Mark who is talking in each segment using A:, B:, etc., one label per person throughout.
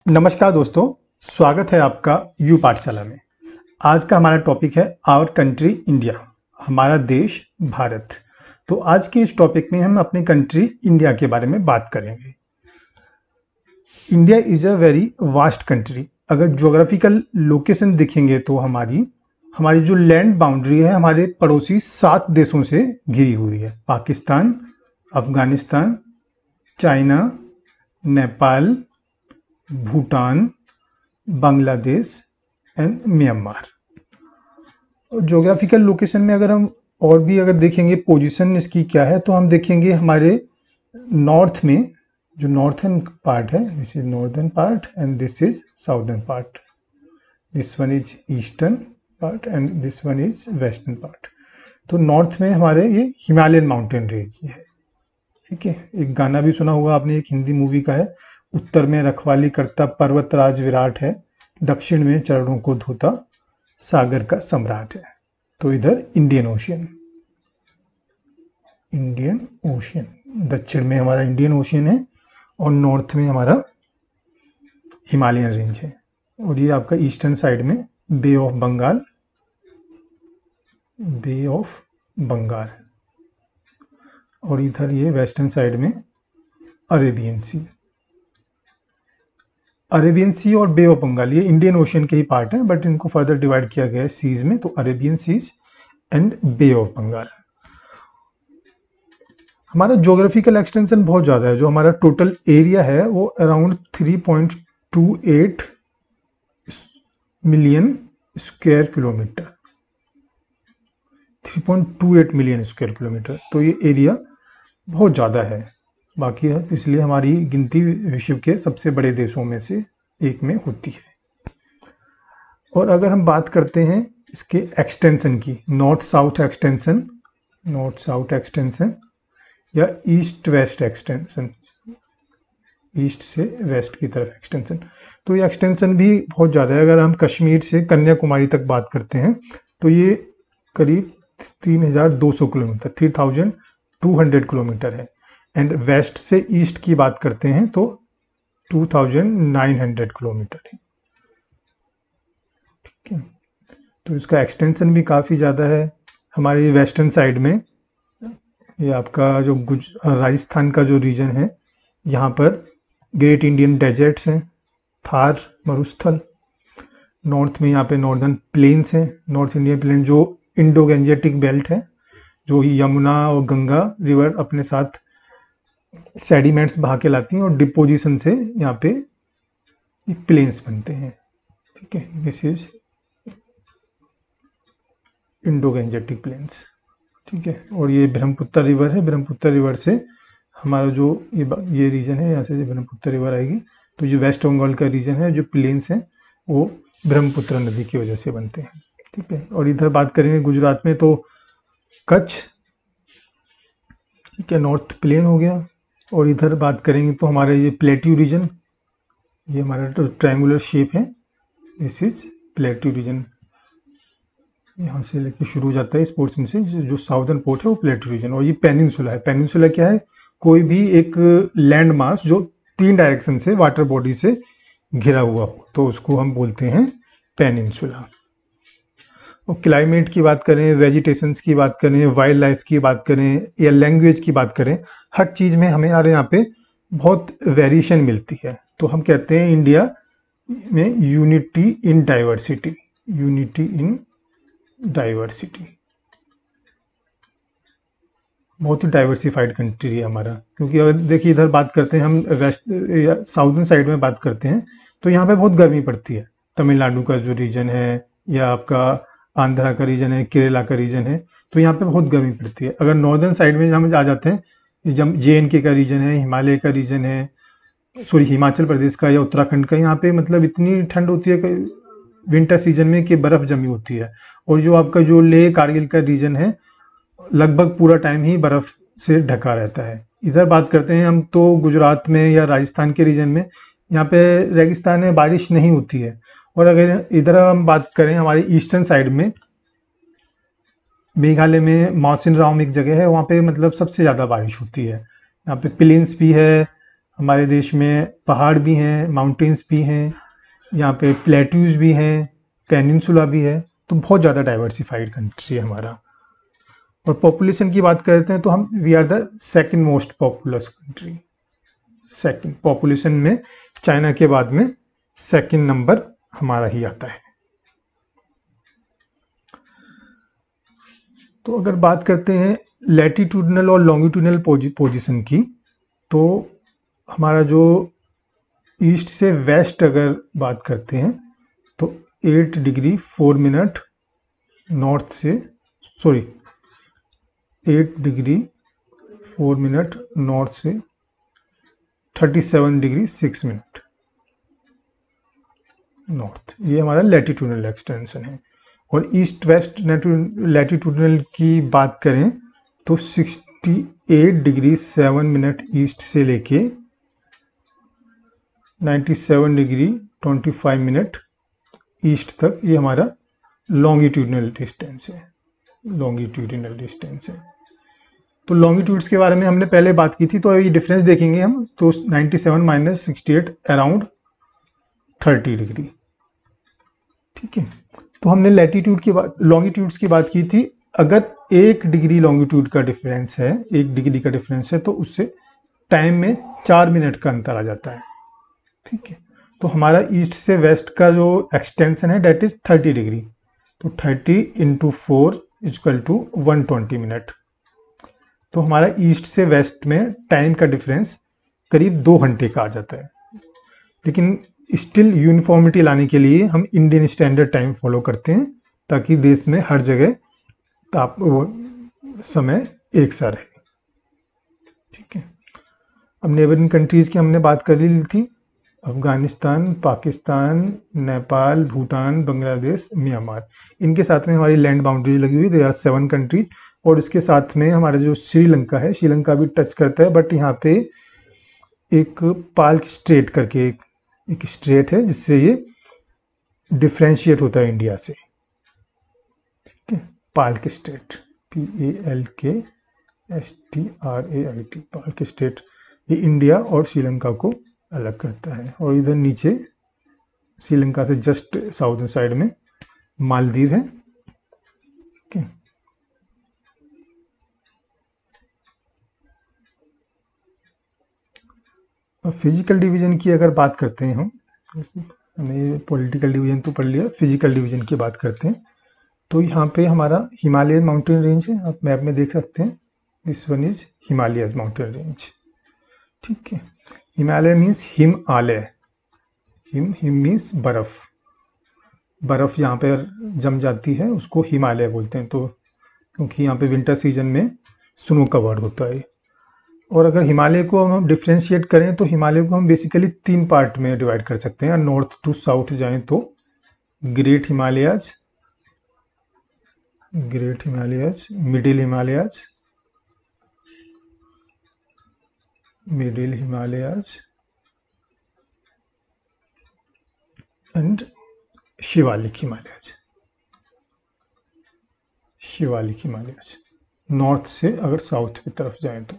A: नमस्कार दोस्तों, स्वागत है आपका यू पाठशाला में। आज का हमारा टॉपिक है आवर कंट्री इंडिया, हमारा देश भारत। तो आज के इस टॉपिक में हम अपने कंट्री इंडिया के बारे में बात करेंगे। India is a very vast country. अगर ज्योग्राफिकल लोकेशन दिखेंगे तो हमारी जो लैंड बाउंड्री है हमारे पड़ोसी 7 देशों से घिरी हुई है। Pakistan, Afghanistan, China, Nepal, Bhutan, Bangladesh and Myanmar. Geographical location में अगर हम और भी अगर देखेंगे पोजीशन इसकी क्या है, तो हम देखेंगे हमारे नॉर्थ में जो नॉर्थर्न पार्ट है, this is northern part and this is southern part. This one is eastern part and this one is western part. तो नॉर्थ में हमारे ये हिमालयन माउंटेन रेंज है। ठीक है, एक गाना भी सुना होगा आपने, एक हिंदी मूवी का है, उत्तर में रखवाली करता पर्वतराज विराट है, दक्षिण में चरणों को धोता सागर का सम्राट है। तो इधर इंडियन ओशियन, दक्षिण में हमारा इंडियन ओशियन है और नॉर्थ में हमारा हिमालयन रेंज है। और ये आपका ईस्टर्न साइड में बे ऑफ बंगाल, और इधर ये वेस्टर्न साइड में अरेबियन सी और बे ऑफ बंगाल, ये इंडियन ओशियन के ही पार्ट है, बट इनको फर्दर डिवाइड किया गया है सीज में। तो Arabian seas and bay of Bengal. हमारा ज्योग्राफिकल एक्सटेंशन बहुत ज़्यादा है। जो हमारा टोटल एरिया है वो around 3.28 million square kilometre, 3.28 million square kilometre. तो ये एरिया बहुत ज़्यादा है बाकी है, इसलिए हमारी गिनती विश्व के सबसे बड़े देशों में से एक में होती है। और अगर हम बात करते हैं इसके एक्सटेंशन की, नॉर्थ साउथ एक्सटेंशन या ईस्ट वेस्ट एक्सटेंशन, ईस्ट से वेस्ट की तरफ एक्सटेंशन, तो ये एक्सटेंशन भी बहुत ज़्यादा है। अगर हम कश्मीर से कन्याकुमारी तक बात करते हैं तो ये करीब 3200 किलोमीटर, 3200 किलोमीटर है। एंड वेस्ट से ईस्ट की बात करते हैं तो 2900 किलोमीटर है। ठीक है, तो इसका एक्सटेंशन भी काफ़ी ज़्यादा है। हमारे वेस्टर्न साइड में ये आपका जो राजस्थान का जो रीजन है, यहाँ पर ग्रेट इंडियन डेजर्ट्स हैं, थार मरुस्थल। नॉर्थ में यहाँ पे नॉर्दर्न प्लेन्स हैं, नॉर्थ इंडियन प्लेन जो इंडो गैंजेटिक बेल्ट है, जो यमुना और गंगा रिवर अपने साथ सेडिमेंट्स बहा के लाती हैं और डिपोजिशन से यहाँ पे प्लेन्स बनते हैं। ठीक है, this is Indo Gangetic plains. ठीक है, और ये ब्रह्मपुत्र रिवर है, ब्रह्मपुत्र रिवर से हमारा जो ये रीजन है, यहाँ से ब्रह्मपुत्र रिवर आएगी, तो जो वेस्ट बंगाल का रीजन है, जो प्लेन्स हैं वो ब्रह्मपुत्र नदी की वजह से बनते हैं। ठीक है, और इधर बात करेंगे गुजरात में तो कच्छ, ठीक है, नॉर्थ प्लेन हो गया। और इधर बात करेंगे तो हमारे ये प्लेट्यू रीजन, ये हमारा तो ट्रायंगुलर शेप है, दिस इज प्लेट्यू रीजन। यहाँ से लेके शुरू हो जाता है इस पोर्शन से, जो साउदर्न पोर्ट है वो प्लेट्यू रीजन। और ये पेनिनसुला है। पेनिनसुला क्या है? कोई भी एक लैंड मास जो 3 डायरेक्शन से वाटर बॉडी से घिरा हुआ हो, तो उसको हम बोलते हैं पेनिनसुला। और क्लाइमेट की बात करें, वेजिटेशंस की बात करें, वाइल्ड लाइफ की बात करें या लैंग्वेज की बात करें, हर चीज़ में हमारे यहाँ पे बहुत वेरिएशन मिलती है। तो हम कहते हैं इंडिया में यूनिटी इन डाइवर्सिटी, बहुत ही डाइवर्सिफाइड कंट्री है हमारा। क्योंकि अगर देखिए इधर बात करते हैं हम वेस्ट या साउदर्न साइड में बात करते हैं तो यहाँ पे बहुत गर्मी पड़ती है। तमिलनाडु का जो रीजन है या आपका आंध्रा का रीजन है, केरला का रीजन है, तो यहाँ पे बहुत गर्मी पड़ती है। अगर नॉर्दर्न साइड में हम आ जाते हैं, जब JNK का रीजन है, हिमालय का रीजन है, सॉरी हिमाचल प्रदेश का या उत्तराखंड का, यहाँ पे मतलब इतनी ठंड होती है विंटर सीजन में कि बर्फ़ जमी होती है। और जो आपका जो लेह कारगिल का रीजन है, लगभग पूरा टाइम ही बर्फ़ से ढका रहता है। इधर बात करते हैं हम तो गुजरात में या राजस्थान के रीजन में, यहाँ पे रेगिस्तान में बारिश नहीं होती है। और अगर इधर हम बात करें हमारी ईस्टर्न साइड में, मेघालय में मौसिनराम एक जगह है, वहाँ पे मतलब सबसे ज़्यादा बारिश होती है। यहाँ पे प्लेन्स भी है, हमारे देश में पहाड़ भी हैं, माउंटेन्स भी हैं, यहाँ पे प्लेट्यूज भी हैं, पेनिनसुला भी है, तो बहुत ज़्यादा डाइवर्सिफाइड कंट्री है हमारा। और पॉपुलेशन की बात करते हैं तो हम we are the second most populous country. Second population में चाइना के बाद में सेकंड नंबर हमारा ही आता है। तो अगर बात करते हैं लैटिट्यूडनल और लॉन्गिट्यूडनल पोजीशन की, तो हमारा जो ईस्ट से वेस्ट अगर बात करते हैं तो 8 डिग्री 4 मिनट नॉर्थ से 8 डिग्री 4 मिनट नॉर्थ से 37 डिग्री 6 मिनट नॉर्थ, ये हमारा लैटिट्यूडनल एक्सटेंशन है। और ईस्ट वेस्ट लैटिट्यूडनल की बात करें तो 68 डिग्री 7 मिनट ईस्ट से लेके 97 डिग्री 25 मिनट ईस्ट तक, ये हमारा लॉन्गिट्यूडनल डिस्टेंस है। लॉन्गिट्यूडनल डिस्टेंस है। तो लॉन्गिट्यूड्स के बारे में हमने पहले बात की थी, तो ये डिफरेंस देखेंगे हम, तो 97 माइनस 68 अराउंड 30 डिग्री। ठीक है, तो हमने लैटिट्यूड की बात, लॉन्गिट्यूड्स की बात की थी। अगर 1 डिग्री लॉन्गिट्यूड का डिफरेंस है, 1 डिग्री का डिफरेंस है, तो उससे टाइम में 4 मिनट का अंतर आ जाता है। ठीक है, तो हमारा ईस्ट से वेस्ट का जो एक्सटेंशन है डेट इज 30 डिग्री, तो 30 इंटू 4 इक्वल टू 120 मिनट। तो हमारा ईस्ट से वेस्ट में टाइम का डिफरेंस करीब 2 घंटे का आ जाता है। लेकिन स्टिल यूनिफॉर्मिटी लाने के लिए हम इंडियन स्टैंडर्ड टाइम फॉलो करते हैं, ताकि देश में हर जगह समय एक सा रहे। ठीक है, अब नेबरिंग कंट्रीज की हमने बात कर ली थी, अफगानिस्तान, पाकिस्तान, नेपाल, भूटान, बांग्लादेश, म्यांमार, इनके साथ में हमारी लैंड बाउंड्री लगी हुई, दे आर 7 कंट्रीज। और इसके साथ में हमारा जो श्रीलंका है, श्रीलंका भी टच करता है, बट यहाँ पे एक पाल्क स्ट्रेट करके एक स्ट्रेट है, जिससे ये डिफ्रेंशिएट होता है इंडिया से। ठीक है, Palk straight, PALKSTRAIT, Palk straight, ये इंडिया और श्रीलंका को अलग करता है। और इधर नीचे श्रीलंका से जस्ट साउथर्न साइड में मालदीव है। ठीक है, फिजिकल डिवीजन की अगर बात करते हैं हम, हमने पॉलिटिकल डिवीजन तो पढ़ लिया, फिजिकल डिवीजन की बात करते हैं तो यहाँ पे हमारा हिमालयन माउंटेन रेंज है, आप मैप में देख सकते हैं, this one is Himalayas mountain range. ठीक है, Himalaya means Himalaya, him means बर्फ, बर्फ यहाँ पे जम जाती है उसको हिमालय बोलते हैं, तो क्योंकि यहाँ पे विंटर सीजन में स्नो कवर्ड होता है। और अगर हिमालय को हम डिफ्रेंशिएट करें तो हिमालय को हम बेसिकली 3 पार्ट में डिवाइड कर सकते हैं। नॉर्थ टू साउथ जाएं तो great Himalayas, middle Himalayas and Shivalik Himalayas, north से अगर साउथ की तरफ जाएं तो।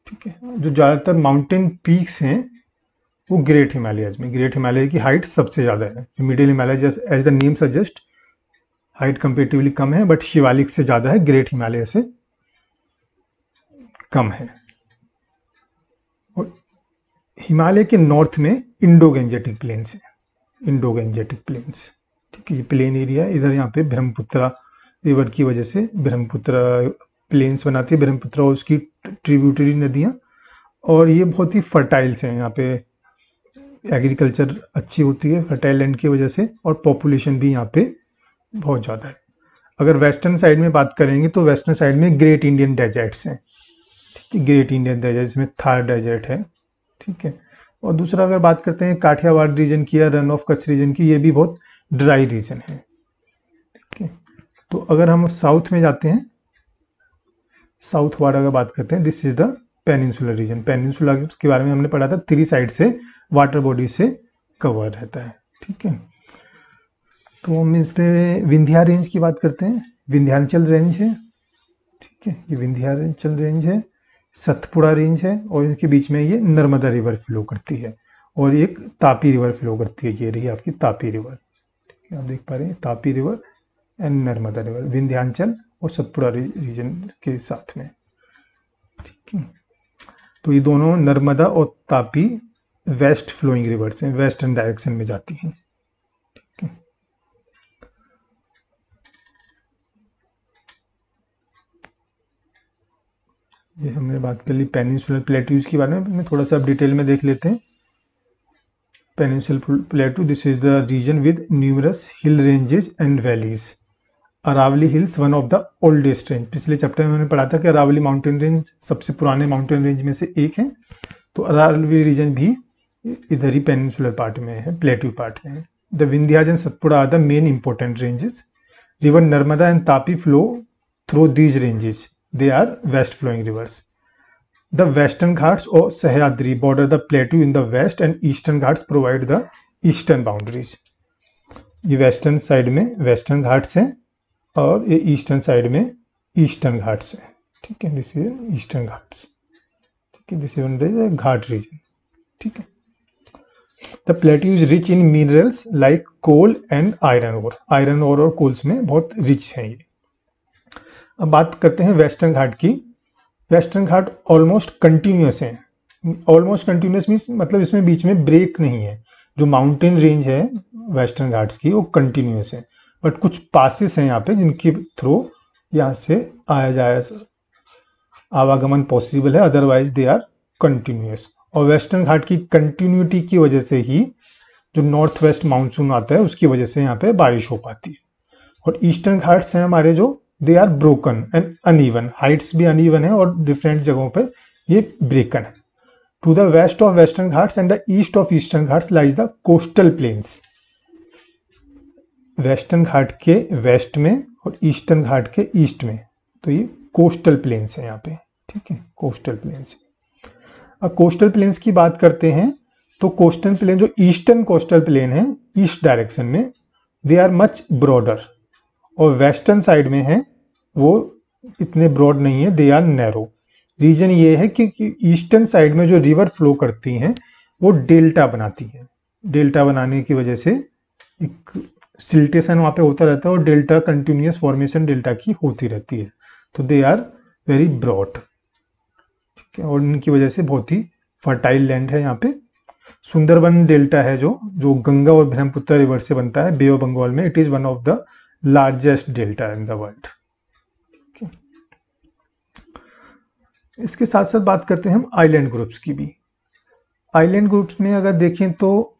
A: ठीक है, जो ज़्यादातर माउंटेन पीक्स हैं वो ग्रेट हिमालयाज में, ग्रेट हिमालय की हाइट सबसे ज़्यादा है। Middle Himalaya as the name suggest height comparatively कम है, बट शिवालिक से ज़्यादा है, ग्रेट हिमालय से कम है। और हिमालय के नॉर्थ में इंडो गैंजेटिक प्लेन्स है, ठीक है, ये प्लेन एरिया, इधर यहाँ पे ब्रह्मपुत्रा रिवर की वजह से ब्रह्मपुत्रा प्लेन्स बनाती है, ब्रह्मपुत्रा और उसकी ट्रिब्यूटरी नदियाँ, और ये बहुत ही फर्टाइल्स हैं, यहाँ पे एग्रीकल्चर अच्छी होती है फर्टाइल लैंड की वजह से, और पॉपुलेशन भी यहाँ पे बहुत ज़्यादा है। अगर वेस्टर्न साइड में बात करेंगे तो वेस्टर्न साइड में ग्रेट इंडियन डेजर्ट्स हैं। ठीक है, ग्रेट इंडियन डेजर्ट, इसमें थार डेजर्ट है। ठीक है, और दूसरा अगर बात करते हैं काठियावाड़ रीजन की या रन ऑफ कच्छ रीजन की, ये भी बहुत ड्राई रीजन है। ठीक है, तो अगर हम साउथ में जाते हैं, साउथ वार्ड अगर बात करते हैं, this is the peninsular reason. Peninsula के बारे में हमने पढ़ा था, 3 साइड से वाटर बॉडी से कवर रहता है। ठीक है, तो हम इस पे विंध्या रेंज की बात करते हैं, विंध्याचल रेंज है। ठीक है, ये विंध्याचल रेंज है, सतपुड़ा रेंज है और इनके बीच में ये नर्मदा रिवर फ्लो करती है और एक तापी रिवर फ्लो करती है। ये रही आपकी तापी रिवर, ठीक है, आप देख पा रहे हैं Tapi river and Narmada river, Vindhyachal और सतपुड़ा रीजन के साथ में, ठीक है। तो ये दोनों नर्मदा और तापी वेस्ट फ्लोइंग रिवर्स हैं, वेस्टर्न डायरेक्शन में जाती हैं, ठीक है। ये हमने बात कर ली पेनिनसुलर प्लेट्यूज के बारे में, थोड़ा सा अब डिटेल में देख लेते हैं। Peninsular plateau, this is the region with numerous hill ranges and valleys. Aravalli hills one of the oldest range, पिछले चैप्टर में मैंने पढ़ा था कि अरावली माउंटेन रेंज सबसे पुराने माउंटेन रेंज में से एक है। तो अरावली रीजन भी इधर ही पेनिनसुलर पार्ट में है, प्लेट्यू पार्ट में है। The Vindhyachal and Satpura are the main important ranges. River Narmada and Tapi flow through these ranges, they are west flowing rivers. The western ghats or Sahyadri border the plateau in the west and eastern ghats provide the eastern boundaries. ये western side में western Ghats हैं और ये eastern side में eastern Ghats हैं, ठीक है। This is eastern Ghats, ठीक है, दिस इज घाट रीजन, ठीक है। The plateau is rich in minerals like coal and iron ore, iron ore और कोल्स में बहुत रिच हैं ये। अब बात करते हैं वेस्टर्न घाट की। वेस्टर्न घाट ऑलमोस्ट कंटिन्यूस हैं। ऑलमोस्ट कंटिन्यूस मीन्स मतलब इसमें बीच में ब्रेक नहीं है। जो माउंटेन रेंज है वेस्टर्न घाट्स की वो कंटिन्यूस है, बट कुछ पासेस हैं यहाँ पे जिनके थ्रू यहाँ से आया जाए आवागमन पॉसिबल है, अदरवाइज दे आर कंटिन्यूस। और वेस्टर्न घाट की कंटिन्यूटी की वजह से ही जो नॉर्थ वेस्ट मानसून आता है उसकी वजह से यहाँ पे बारिश हो पाती है। और ईस्टर्न घाट्स हैं हमारे जो they are broken and uneven, heights भी अनइवन है और डिफरेंट जगहों पे ये ब्रेकन है। To the west of western Ghats and the east of eastern Ghats lies the coastal plains. Western Ghat के वेस्ट में और ईस्टर्न घाट के ईस्ट में, तो ये कोस्टल प्लेन्स है यहाँ पे, ठीक है, कोस्टल प्लेन्स। अब कोस्टल प्लेन्स की बात करते हैं तो कोस्टल प्लेन जो ईस्टर्न कोस्टल प्लेन है ईस्ट डायरेक्शन में, दे आर मच ब्रॉडर, और वेस्टर्न साइड में है वो इतने ब्रॉड नहीं है, दे आर नैरो। रीजन ये है कि ईस्टर्न साइड में जो रिवर फ्लो करती हैं वो डेल्टा बनाती हैं। डेल्टा बनाने की वजह से एक सिल्टेशन वहाँ पे होता रहता है और डेल्टा कंटिन्यूस फॉर्मेशन डेल्टा की होती रहती है, तो दे आर वेरी ब्रॉड, ठीक है। और इनकी वजह से बहुत ही फर्टाइल लैंड है यहाँ पे। सुंदरबन डेल्टा है जो गंगा और ब्रह्मपुत्र रिवर से बनता है बे ऑफ बंगाल में, it is one of the largest delta in the world. इसके साथ साथ बात करते हैं हम आइलैंड ग्रुप्स की भी। आइलैंड ग्रुप्स में अगर देखें तो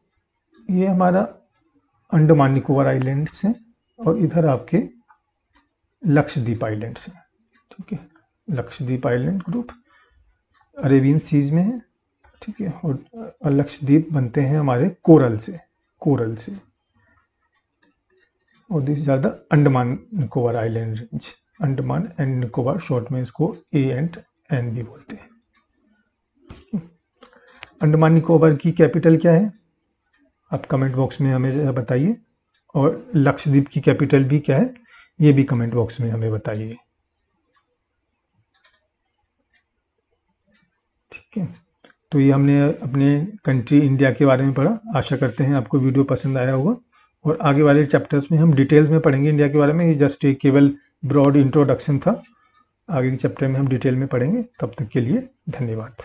A: ये हमारा अंडमान निकोबार आइलैंड्स हैं और इधर आपके लक्षद्वीप आइलैंड्स हैं, ठीक है। Lakshadweep island group Arabian seas में है, ठीक है। और लक्षद्वीप बनते हैं हमारे कोरल से और this are the Andaman Nicobar island range. Andaman and Nicobar, short में इसको ए एंड एन भी बोलते हैं। अंडमान निकोबार की कैपिटल क्या है आप कमेंट बॉक्स में हमें बताइए, और लक्षद्वीप की कैपिटल भी क्या है ये भी कमेंट बॉक्स में हमें बताइए, ठीक है। तो ये हमने अपने कंट्री इंडिया के बारे में पढ़ा। आशा करते हैं आपको वीडियो पसंद आया होगा, और आगे वाले चैप्टर्स में हम डिटेल्स में पढ़ेंगे इंडिया के बारे में। ये जस्ट एक केवल ब्रॉड इंट्रोडक्शन था, आगे के चैप्टर में हम डिटेल में पढ़ेंगे। तब तक के लिए धन्यवाद।